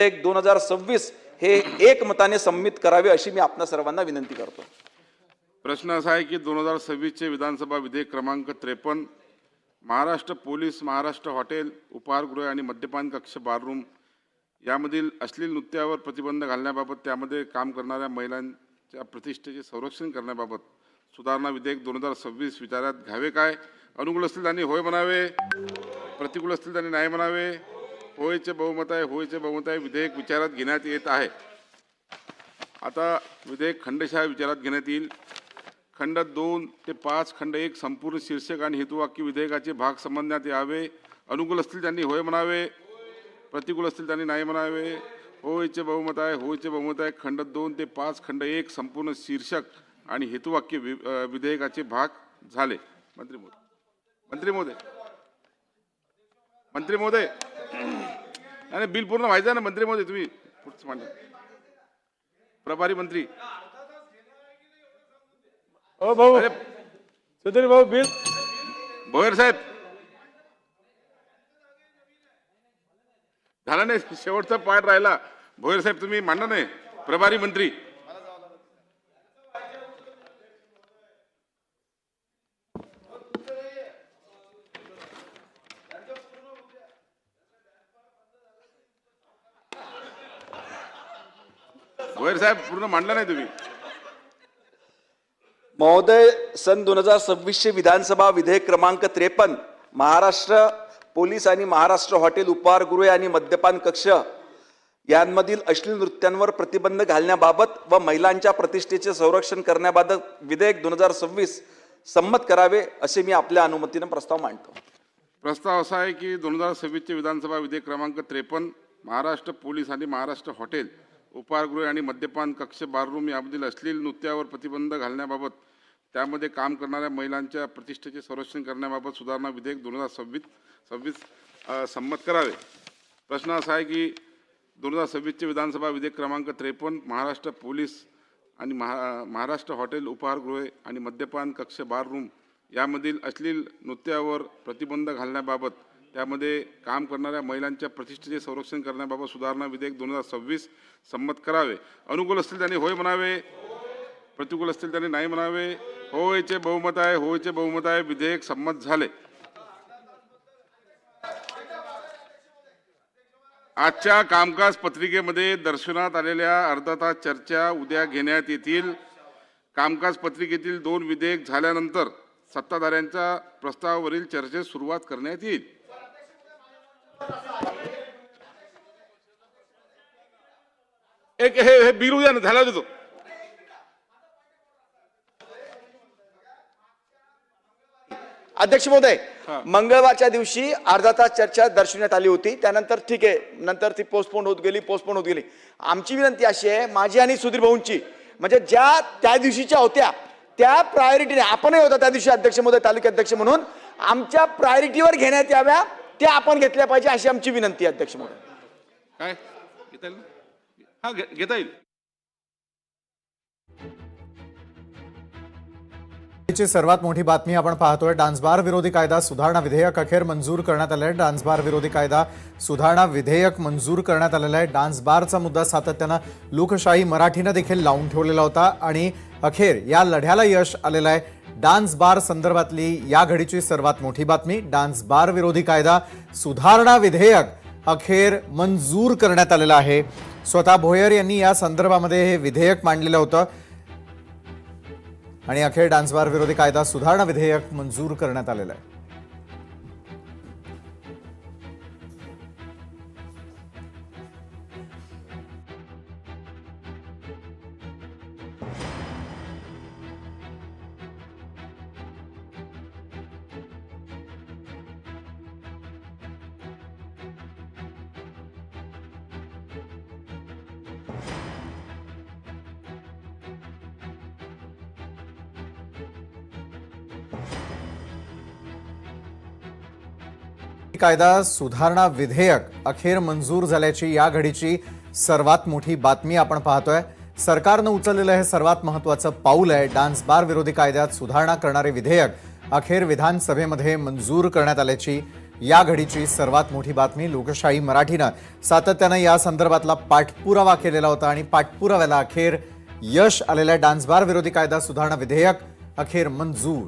एक 2026 हे एकमताने संमत करावे अशी मी आपणा सर्वांना विनंती करतो। प्रश्न असा आहे की 2026 चे विधानसभा विधेयक क्रमांक 53 महाराष्ट्र पोलीस, महाराष्ट्र हॉटेल, उपहारगृह आणि मद्यपान कक्ष बाररूम यामधील अश्लील नृत्यावर प्रतिबंध घालण्याबाबत त्यामध्ये काम करणाऱ्या महिलांच्या प्रतिष्ठेचे संरक्षण करण्याबाबत सुधारणा विधेयक 2026 विचारात घ्यावे काय? अनुकूल असतील त्यांनी होय म्हणावे, प्रतिकूल असतील त्यांनी नाही म्हणावे। होयचे बहुमत आहे, होयचे बहुमत आहे। विधेयक विचारात घेण्यात येत आहे। आता विधेयक खंडशः विचारात घेण्यात येईल। खंड 2 ते 5 खंड 1 संपूर्ण शीर्षक आणि हेतुवाक्य विधेयकाचे भाग समजण्यात यावे। अनुकूल असतील त्यांनी होय म्हणावे, प्रतिकूल असतील त्यांनी नाही म्हणावे। होयचे बहुमत आहे, होयचे बहुमत आहे। खंड 2 ते 5 खंड 1 संपूर्ण शीर्षक आणि हेतुवाक्य विधेयकाचे भाग झाले। मंत्री महोदय आणि बिल पूर्ण व्हायचं ना मंत्री महोदय, तुम्ही पुढचं मांडा। प्रभारी मंत्री ओ भाऊ, सुधीर भाऊ, बिल भोयर साहेब झाला नाही, शेवटचा पार्ट राहिला। भोयर साहेब तुम्ही मांडा नाही। प्रभारी मंत्री भोयर साहेब पूर्ण मांडला नाही तुम्ही। महोदय, सन 2026 चे विधानसभा विधेयक क्रमांक 53 महाराष्ट्र पोलीस आणि महाराष्ट्र हॉटेल, उपहारगृहे आणि मद्यपान कक्ष यांमधील अश्लील नृत्यांवर प्रतिबंध घालण्याबाबत व महिलांच्या प्रतिष्ठेचे संरक्षण करण्याबाबत विधेयक 2026 संमत करावे असे मी आपल्या अनुमतीने प्रस्ताव मांडतो। प्रस्ताव असा आहे की 2026 चे विधानसभा विधेयक क्रमांक 53 महाराष्ट्र पोलीस आणि महाराष्ट्र हॉटेल, उपहारगृहे आणि मद्यपान कक्ष बाररूम यामधील अश्लील नृत्यावर प्रतिबंध घालण्याबाबत त्यामध्ये काम करणाऱ्या महिलांच्या प्रतिष्ठेचे संरक्षण करण्याबाबत सुधारणा विधेयक 2026 संमत करावे। प्रश्न असा आहे की 2026 चे विधानसभा विधेयक क्रमांक 53 महाराष्ट्र पोलीस आणि महाराष्ट्र हॉटेल, उपहारगृहे आणि मद्यपान कक्ष बाररूम यामधील अश्लील नृत्यावर प्रतिबंध घालण्याबाबत त्यामध्ये काम करणाऱ्या महिलांच्या प्रतिष्ठेचे संरक्षण करण्याबाबत सुधारणा विधेयक 2026 संमत करावे। अनुकूल असतील त्यांनी होय म्हणावे, प्रतिकूल असतील त्यांनी नाही म्हणावे। होयचे बहुमत आहे, होयचे बहुमत आहे। विधेयक संमत झाले। आजच्या कामकाज पत्रिकेमध्ये दर्शवण्यात आलेल्या अर्धा तास चर्चा उद्या घेण्यात येतील। कामकाज पत्रिकेतील 2 विधेयक झाल्यानंतर सत्ताधाऱ्यांच्या प्रस्तावावरील चर्चेस सुरुवात करण्यात येईल। एक हे बिल उद्या झाला देतो। अध्यक्ष महोदय, मंगळवारच्या दिवशी अर्धा तास चर्चा दर्शवण्यात आली होती, त्यानंतर ठीक आहे, नंतर ती पोस्टपोन होत गेली। आमची विनंती अशी आहे, माझी आणि सुधीर भाऊंची, म्हणजे ज्या त्या दिवशीच्या होत्या त्या प्रायोरिटीने, आपणही होता त्या दिवशी अध्यक्ष महोदय, तालुकाध्यक्ष म्हणून, आमच्या प्रायोरिटीवर घेण्यात याव्या त्या आपण घेतल्या पाहिजे अशी आमची विनंती आहे अध्यक्ष महोदय। काय घेता येईल? हा घेता येईल। ची सर्वात मोठी बातमी आपण पाहतोय। डान्सबार विरोधी कायदा सुधारणा विधेयक अखेर मंजूर करण्यात आले आहे। डान्सबार विरोधी कायदा सुधारणा विधेयक मंजूर करण्यात आलेलं आहे। डान्सबारचा मुद्दा सातत्यानं लोकशाही मराठीनं देखील लावून ठेवलेला होता आणि अखेर या लढ्याला यश आलेलं आहे। डान्सबार संदर्भातली या घडीची सर्वात मोठी बातमी, डान्सबार विरोधी कायदा सुधारणा विधेयक अखेर मंजूर करण्यात आलेलं आहे। स्वतः भोयर यांनी या संदर्भामध्ये हे विधेयक मांडलेलं होतं आणि अखेर डान्सबार विरोधी कायदा सुधारणा विधेयक मंजूर करण्यात आलेलं आहे। कायदा सुधारणा विधेयक अखेर मंजूर झाल्याची या घडीची सर्वात मोठी बातमी आपण पाहतोय। सरकारनं उचललेलं हे सर्वात महत्त्वाचं पाऊल आहे। डान्सबार विरोधी कायद्यात सुधारणा करणारे विधेयक अखेर विधानसभेमध्ये मंजूर करण्यात आल्याची या घडीची सर्वात मोठी बातमी. लोकशाही मराठीनं सातत्यानं या संदर्भातला पाठपुरावा केलेला होता आणि पाठपुराव्याला अखेर यश आलेल्या डान्सबार विरोधी कायदा सुधारणा विधेयक अखेर मंजूर.